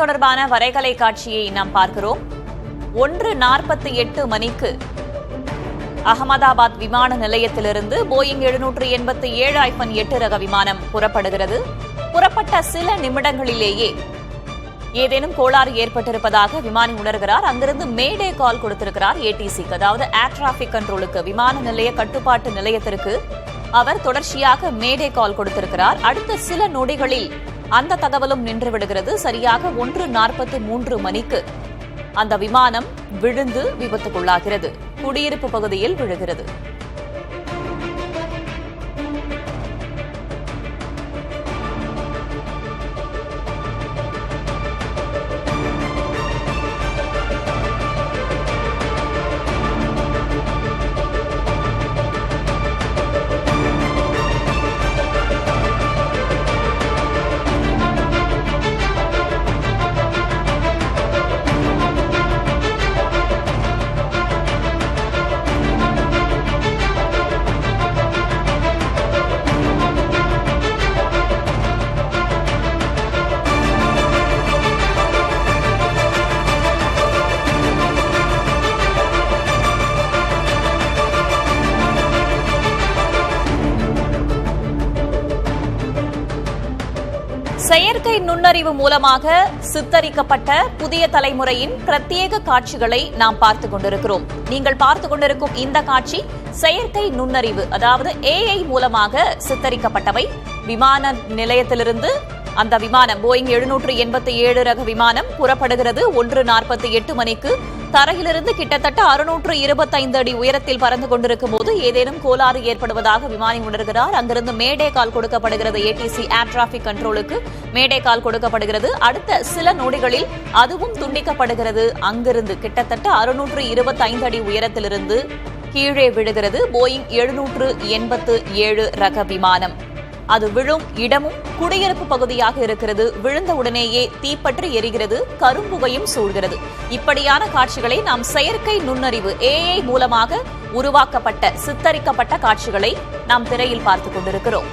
தொடர்பான வரைகலை காட்சியை நாம் பார்க்கிறோம். 1:48 மணிக்கு அகமதாபாத் விமான நிலையத்திலிருந்து போயிங் 787-8 ரக விமானம் புறப்படுகிறது. புறப்பட்ட சில நிமிடங்களிலேயே ஏதேனும் கோளாறு ஏற்பட்டிருப்பதாக விமானி உணர்கிறார். அங்கிருந்து மேடே கால் கொடுத்திருக்கிறார் ஏடிசிக்கு, அதாவது ஏர் டிராபிக் கண்ட்ரோலுக்கு, விமான நிலைய கட்டுப்பாட்டு நிலையத்திற்கு அவர் தொடர்ச்சியாக மேடே கால் கொடுத்திருக்கிறார். அடுத்த சில நொடிகளில் அந்த தகவலும் நின்று விடுகிறது. சரியாக 1:43 மணிக்கு அந்த விமானம் விழுந்து விபத்துக்குள்ளாகிறது. குடியிருப்பு பகுதியில் விழுகிறது. செயற்கை நுண்ணறிவு மூலமாக சித்தரிக்கப்பட்ட புதிய தலைமுறையின் பிரத்யேக காட்சிகளை நாம் பார்த்துக் கொண்டிருக்கிறோம். நீங்கள் பார்த்துக் கொண்டிருக்கும் இந்த காட்சி செயற்கை நுண்ணறிவு, அதாவது AI மூலமாக சித்தரிக்கப்பட்டவை. விமான நிலையத்திலிருந்து அந்த விமானம் போயிங் 787 ரக விமானம் புறப்படுகிறது. 1:48 மணிக்கு தரையிலிருந்து கிட்டத்தட்ட 625 அடி உயரத்தில் பறந்து கொண்டிருக்கும் போது ஏதேனும் கோளாறு ஏற்படுவதாக விமானி உணர்கிறார். அங்கிருந்து மேடே கால் கொடுக்கப்படுகிறது. ஏடிசி ஏர் டிராபிக் கண்ட்ரோலுக்கு மேடே கால் கொடுக்கப்படுகிறது. அடுத்த சில நொடிகளில் அதுவும் துண்டிக்கப்படுகிறது. அங்கிருந்து கிட்டத்தட்ட 625 அடி உயரத்திலிருந்து கீழே விழுகிறது போயிங் 787 ரக விமானம். அது விழும் இடமும் குடியிருப்பு பகுதியாக இருக்கிறது. விழுந்த உடனேயே தீப்பற்றி எரிகிறது, கரும்புகையும் சூழ்கிறது. இப்படியான காட்சிகளை நாம் செயற்கை நுண்ணறிவு AI மூலமாக உருவாக்கப்பட்ட சித்தரிக்கப்பட்ட காட்சிகளை நாம் திரையில் பார்த்துக் கொண்டிருக்கிறோம்.